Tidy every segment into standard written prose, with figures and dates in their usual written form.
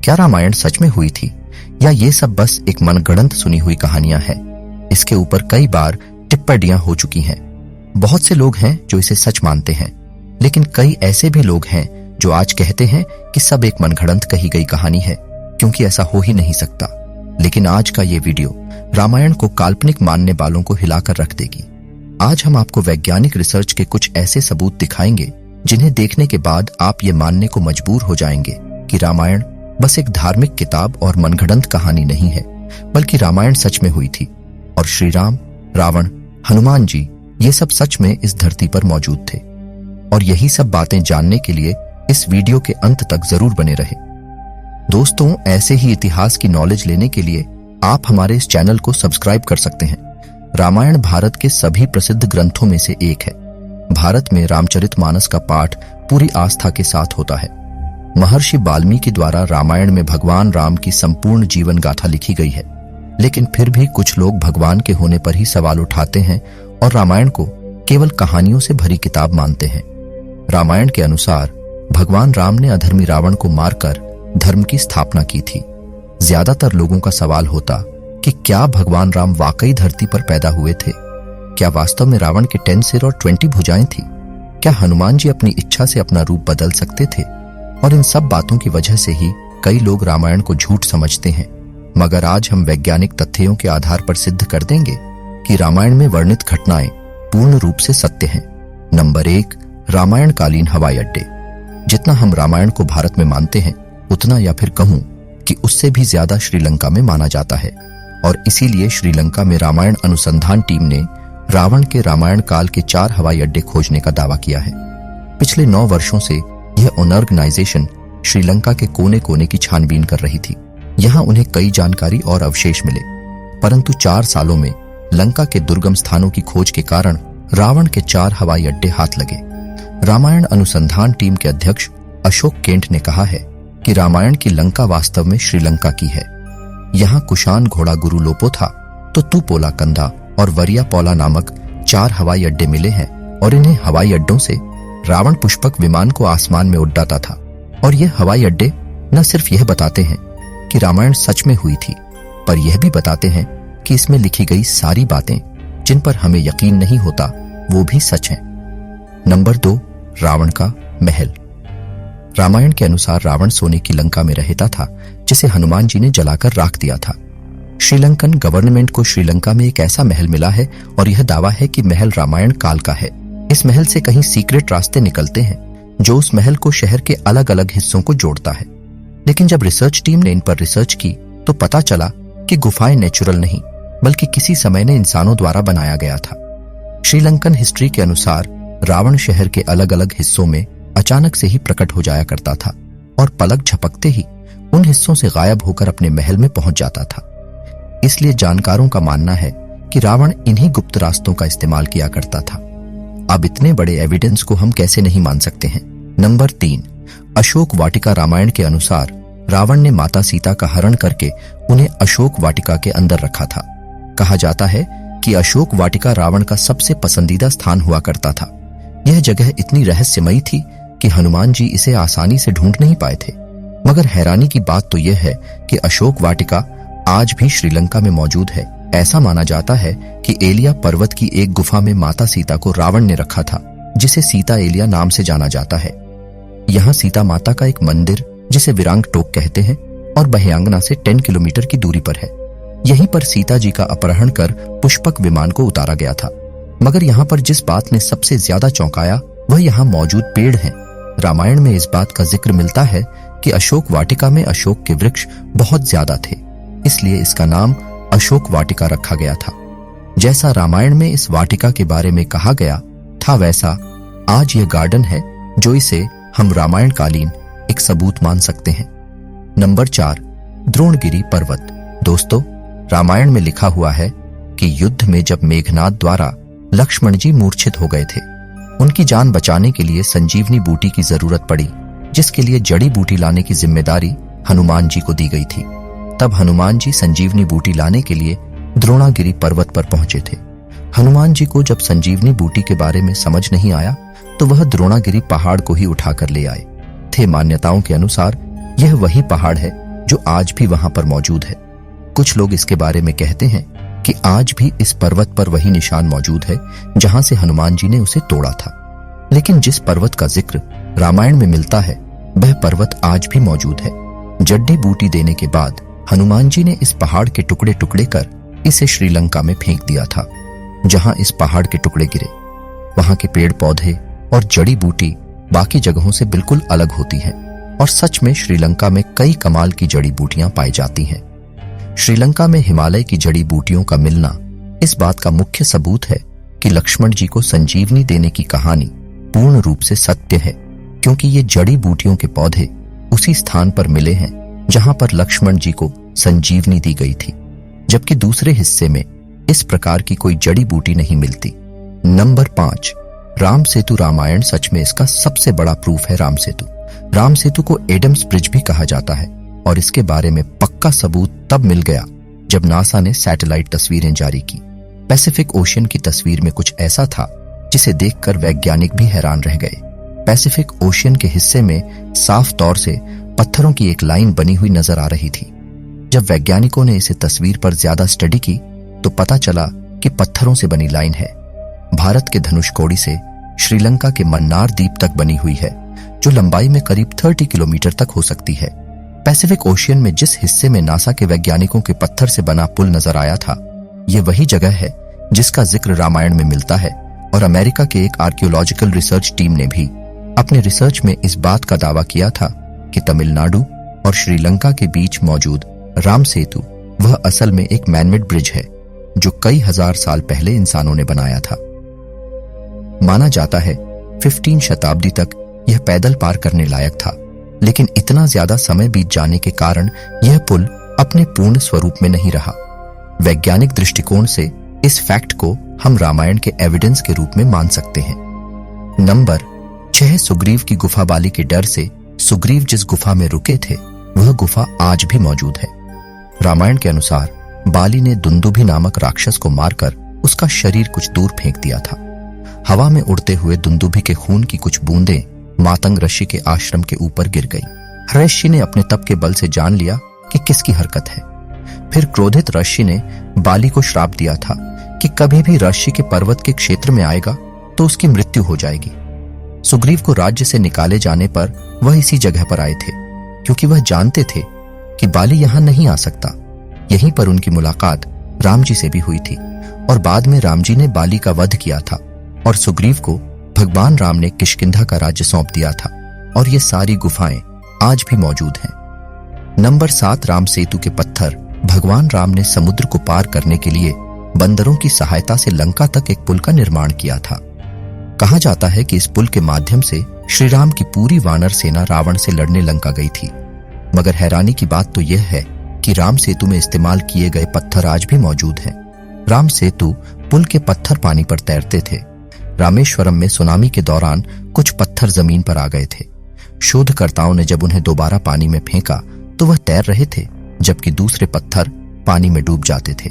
क्या रामायण सच में हुई थी या ये सब बस एक मनगढ़ंत सुनी हुई कहानियां हैं? इसके ऊपर कई बार टिप्पणियां हो चुकी हैं। बहुत से लोग हैं जो इसे सच मानते हैं, लेकिन कई ऐसे भी लोग हैं जो आज कहते हैं कि सब एक मनगढ़ंत कही गई कहानी है, क्योंकि ऐसा हो ही नहीं सकता। लेकिन आज का ये वीडियो रामायण को काल्पनिक मानने वालों को हिलाकर रख देगी। आज हम आपको वैज्ञानिक रिसर्च के कुछ ऐसे सबूत दिखाएंगे जिन्हें देखने के बाद आप ये मानने को मजबूर हो जाएंगे कि रामायण बस एक धार्मिक किताब और मनगढ़ंत कहानी नहीं है, बल्कि रामायण सच में हुई थी और श्री राम, रावण, हनुमान जी ये सब सच में इस धरती पर मौजूद थे। और यही सब बातें जानने के लिए इस वीडियो के अंत तक जरूर बने रहे। दोस्तों, ऐसे ही इतिहास की नॉलेज लेने के लिए आप हमारे इस चैनल को सब्सक्राइब कर सकते हैं। रामायण भारत के सभी प्रसिद्ध ग्रंथों में से एक है। भारत में रामचरितमानस का पाठ पूरी आस्था के साथ होता है। महर्षि वाल्मीकि द्वारा रामायण में भगवान राम की संपूर्ण जीवन गाथा लिखी गई है, लेकिन फिर भी कुछ लोग भगवान के होने पर ही सवाल उठाते हैं और रामायण को केवल कहानियों से भरी किताब मानते हैं। रामायण के अनुसार भगवान राम ने अधर्मी रावण को मारकर धर्म की स्थापना की थी। ज्यादातर लोगों का सवाल होता कि क्या भगवान राम वाकई धरती पर पैदा हुए थे? क्या वास्तव में रावण के 10 सिर और 20 भुजाएं थी? क्या हनुमान जी अपनी इच्छा से अपना रूप बदल सकते थे? और इन सब बातों की वजह से ही कई लोग रामायण को झूठ समझते हैं। मगर आज हम वैज्ञानिक तथ्यों के आधार पर सिद्ध कर देंगे कि रामायण में वर्णित घटनाएं पूर्ण रूप से सत्य हैं। नंबर 1, रामायण कालीन हवाई अड्डे। जितना हम रामायण को भारत में मानते हैं, उतना या फिर कहूं कि उससे भी ज्यादा श्रीलंका में माना जाता है। और इसीलिए श्रीलंका में रामायण अनुसंधान टीम ने रावण के रामायण काल के 4 हवाई अड्डे खोजने का दावा किया है। पिछले 9 वर्षों से यह ऑर्गेनाइजेशन श्रीलंका के कोने कोने की छानबीन कर रही थी। यहाँ उन्हें कई जानकारी और अवशेष मिले, परंतु 4 सालों में लंका के दुर्गम स्थानों की खोज के कारण रावण के 4 हवाई अड्डे हाथ लगे। रामायण अनुसंधान टीम के अध्यक्ष अशोक केंट ने कहा है कि रामायण की लंका वास्तव में श्रीलंका की है। यहाँ कुशान घोड़ा गुरु लोपो था, तो तुपोला कंदा और वरिया पोला नामक 4 हवाई अड्डे मिले हैं और इन्हें हवाई अड्डों से रावण पुष्पक विमान को आसमान में उड़ाता था। और ये हवाई अड्डे न सिर्फ यह बताते हैं कि रामायण सच में हुई थी, पर यह भी बताते हैं कि इसमें लिखी गई सारी बातें जिन पर हमें यकीन नहीं होता वो भी सच हैं। नंबर 2, रावण का महल। रामायण के अनुसार रावण सोने की लंका में रहता था, जिसे हनुमान जी ने जलाकर राख दिया था। श्रीलंकन गवर्नमेंट को श्रीलंका में एक ऐसा महल मिला है और यह दावा है कि महल रामायण काल का है। इस महल से कहीं सीक्रेट रास्ते निकलते हैं जो उस महल को शहर के अलग अलग हिस्सों को जोड़ता है। लेकिन जब रिसर्च टीम ने इन पर रिसर्च की तो पता चला कि गुफाएं नेचुरल नहीं, बल्कि किसी समय ने इंसानों द्वारा बनाया गया था। श्रीलंकन हिस्ट्री के अनुसार रावण शहर के अलग अलग हिस्सों में अचानक से ही प्रकट हो जाया करता था और पलक झपकते ही उन हिस्सों से गायब होकर अपने महल में पहुंच जाता था। इसलिए जानकारों का मानना है कि रावण इन्हीं गुप्त रास्तों का इस्तेमाल किया करता था। अब इतने बड़े एविडेंस को हम कैसे नहीं मान सकते हैं? नंबर 3, अशोक वाटिका। रामायण के अनुसार रावण ने माता सीता का हरण करके उन्हें अशोक वाटिका के अंदर रखा था। कहा जाता है कि अशोक वाटिका रावण का सबसे पसंदीदा स्थान हुआ करता था। यह जगह इतनी रहस्यमयी थी कि हनुमान जी इसे आसानी से ढूंढ नहीं पाए थे। मगर हैरानी की बात तो यह है कि अशोक वाटिका आज भी श्रीलंका में मौजूद है। ऐसा माना जाता है कि एलिया पर्वत की एक गुफा में माता सीता को रावण ने रखा था, जिसे सीता एलिया नाम से जाना जाता है। यहाँ सीता माता का एक मंदिर, जिसे विरांग टोक कहते हैं, और बह्यांगना से 10 किलोमीटर की दूरी पर है। यहीं पर सीता जी का अपहरण कर पुष्पक विमान को उतारा गया था। मगर यहाँ पर जिस बात ने सबसे ज्यादा चौंकाया वह यहाँ मौजूद पेड़ हैं। रामायण में इस बात का जिक्र मिलता है कि अशोक वाटिका में अशोक के वृक्ष बहुत ज्यादा थे, इसलिए इसका नाम अशोक वाटिका रखा गया था। जैसा रामायण में इस वाटिका के बारे में कहा गया था, वैसा आज यह गार्डन है, जो इसे हम रामायण कालीन एक सबूत मान सकते हैं। नंबर 4, द्रोणगिरी पर्वत। दोस्तों, रामायण में लिखा हुआ है कि युद्ध में जब मेघनाद द्वारा लक्ष्मण जी मूर्छित हो गए थे, उनकी जान बचाने के लिए संजीवनी बूटी की जरूरत पड़ी, जिसके लिए जड़ी बूटी लाने की जिम्मेदारी हनुमान जी को दी गई थी। तब हनुमान जी संजीवनी बूटी लाने के लिए द्रोणागिरी पर्वत पर पहुंचे थे। हनुमान जी को जब संजीवनी बूटी के बारे में समझ नहीं आया तो वह द्रोणागिरी पहाड़ को ही उठाकर ले आए थे। मान्यताओं के अनुसार यह वही पहाड़ है जो आज भी वहां पर मौजूद है। कुछ लोग इसके बारे में कहते हैं कि आज भी इस पर्वत पर वही निशान मौजूद है जहां से हनुमान जी ने उसे तोड़ा था। लेकिन जिस पर्वत का जिक्र रामायण में मिलता है वह पर्वत आज भी मौजूद है। जड्डी बूटी देने के बाद हनुमान जी ने इस पहाड़ के टुकड़े टुकड़े कर इसे श्रीलंका में फेंक दिया था। जहां इस पहाड़ के टुकड़े गिरे वहां के पेड़ पौधे और जड़ी बूटी बाकी जगहों से बिल्कुल अलग होती हैं और सच में श्रीलंका में कई कमाल की जड़ी बूटियां पाई जाती हैं। श्रीलंका में हिमालय की जड़ी बूटियों का मिलना इस बात का मुख्य सबूत है कि लक्ष्मण जी को संजीवनी देने की कहानी पूर्ण रूप से सत्य है, क्योंकि ये जड़ी बूटियों के पौधे उसी स्थान पर मिले हैं जहां पर लक्ष्मण जी को संजीवनी दी गई थी, जबकि दूसरे हिस्से में इस प्रकार की कोई जड़ी बूटी नहीं मिलती। नंबर 5, राम सेतु। रामायण सच में इसका सबसे बड़ा प्रूफ है। राम सेतु को एडम्स ब्रिज भी कहा जाता है और इसके बारे में पक्का सबूत तब मिल गया जब नासा ने सैटेलाइट तस्वीरें जारी की। पैसिफिक ओशियन की तस्वीर में कुछ ऐसा था जिसे देखकर वैज्ञानिक भी हैरान रह गए। पैसिफिक ओशियन के हिस्से में साफ तौर से पत्थरों की एक लाइन बनी हुई नजर आ रही थी। जब वैज्ञानिकों ने इसे तस्वीर पर ज्यादा स्टडी की तो पता चला कि पत्थरों से बनी लाइन है। भारत के धनुषकोडी से श्रीलंका के मन्नार द्वीप तक बनी हुई है, जो लंबाई में करीब 30 किलोमीटर तक हो सकती है। पैसिफिक ओशियन में जिस हिस्से में नासा के वैज्ञानिकों के पत्थर से बना पुल नजर आया था, यह वही जगह है जिसका जिक्र रामायण में मिलता है और अमेरिका के एक आर्कियोलॉजिकल रिसर्च टीम ने भी अपने रिसर्च में इस बात का दावा किया था कि तमिलनाडु और श्रीलंका के बीच मौजूद राम सेतु वह असल में एक मैनमेड ब्रिज है जो कई हजार साल पहले इंसानों ने बनाया था। माना जाता है 15 शताब्दी तक यह पैदल पार करने लायक था, लेकिन इतना ज्यादा समय बीत जाने के कारण यह पुल अपने पूर्ण स्वरूप में नहीं रहा। वैज्ञानिक दृष्टिकोण से इस फैक्ट को हम रामायण के एविडेंस के रूप में मान सकते हैं। नंबर 6, सुग्रीव की गुफा। बाली के डर से सुग्रीव जिस गुफा में रुके थे वह गुफा आज भी मौजूद है। रामायण के अनुसार बाली ने दुंदुभि नामक राक्षस को मारकर उसका शरीर कुछ दूर फेंक दिया था। हवा में उड़ते हुए दुंदुभि के खून की कुछ बूंदें मातंग ऋषि के आश्रम के ऊपर गिर गई। ऋषि ने अपने तप के बल से जान लिया कि किसकी हरकत है। फिर क्रोधित ऋषि ने बाली को श्राप दिया था कि कभी भी ऋषि के पर्वत के क्षेत्र में आएगा तो उसकी मृत्यु हो जाएगी। सुग्रीव को राज्य से निकाले जाने पर वह इसी जगह पर आए थे, क्योंकि वह जानते थे कि बाली यहां नहीं आ सकता। यहीं पर उनकी मुलाकात राम जी से भी हुई थी और बाद में राम जी ने बाली का वध किया था और सुग्रीव को भगवान राम ने किष्किंधा का राज्य सौंप दिया था और ये सारी गुफाएं आज भी मौजूद हैं। नंबर 7, राम सेतु के पत्थर। भगवान राम ने समुद्र को पार करने के लिए बंदरों की सहायता से लंका तक एक पुल का निर्माण किया था। कहा जाता है कि इस पुल के माध्यम से श्री राम की पूरी वानर सेना रावण से लड़ने लंका गई थी। मगर हैरानी की बात तो यह है कि राम सेतु में इस्तेमाल किए गए पत्थर आज भी मौजूद हैं। राम सेतु पुल के पत्थर पानी पर तैरते थे। रामेश्वरम में सुनामी के दौरान कुछ पत्थर जमीन पर आ गए थे। शोधकर्ताओं ने जब उन्हें दोबारा पानी में फेंका तो वह तैर रहे थे, जबकि दूसरे पत्थर पानी में डूब जाते थे।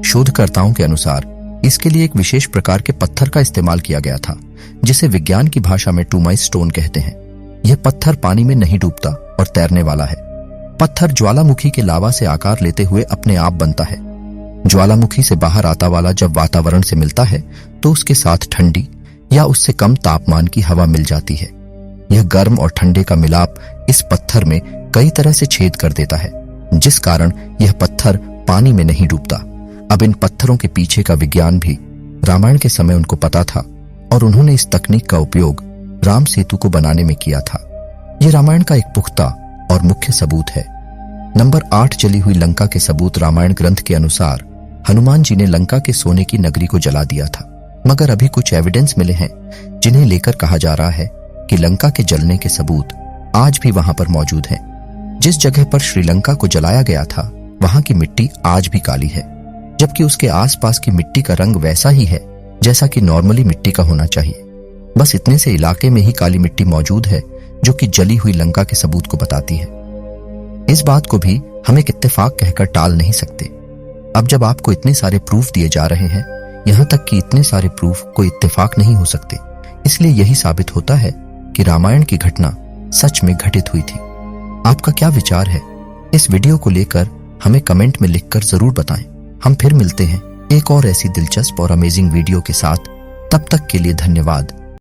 शोधकर्ताओं के अनुसार इसके लिए एक विशेष प्रकार के पत्थर का इस्तेमाल किया गया था, जिसे विज्ञान की भाषा में टूमाइस स्टोन कहते हैं। यह पत्थर पानी में नहीं डूबता और तैरने वाला है। पत्थर ज्वालामुखी के लावा से आकार लेते हुए अपने आप बनता है। ज्वालामुखी से बाहर आता वाला जब वातावरण से मिलता है तो उसके साथ ठंडी या उससे कम तापमान की हवा मिल जाती है। यह गर्म और ठंडे का मिलाप इस पत्थर में कई तरह से छेद कर देता है, जिस कारण यह पत्थर पानी में नहीं डूबता। अब इन पत्थरों के पीछे का विज्ञान भी रामायण के समय उनको पता था और उन्होंने इस तकनीक का उपयोग राम सेतु को बनाने में किया था। यह रामायण का एक पुख्ता और मुख्य सबूत है। नंबर 8, जली हुई लंका के सबूत। रामायण ग्रंथ के अनुसार हनुमान जी ने लंका के सोने की नगरी को जला दिया था, मगर अभी कुछ एविडेंस मिले हैं जिन्हें लेकर कहा जा रहा है कि लंका के जलने के सबूत आज भी वहां पर मौजूद हैं। जिस जगह पर श्रीलंका को जलाया गया था वहां की मिट्टी आज भी काली है, जबकि उसके आसपास की मिट्टी का रंग वैसा ही है जैसा कि नॉर्मली मिट्टी का होना चाहिए। बस इतने से इलाके में ही काली मिट्टी मौजूद है जो कि जली हुई लंका के सबूत को बताती है। इस बात को भी हम एक इत्तेफाक कहकर टाल नहीं सकते। अब जब आपको इतने सारे प्रूफ दिए जा रहे हैं, यहां तक कि इतने सारे प्रूफ कोई इत्तेफाक नहीं हो सकते, इसलिए यही साबित होता है कि रामायण की घटना सच में घटित हुई थी। आपका क्या विचार है? इस वीडियो को लेकर हमें कमेंट में लिखकर जरूर बताएं। हम फिर मिलते हैं एक और ऐसी दिलचस्प और अमेजिंग वीडियो के साथ। तब तक के लिए धन्यवाद।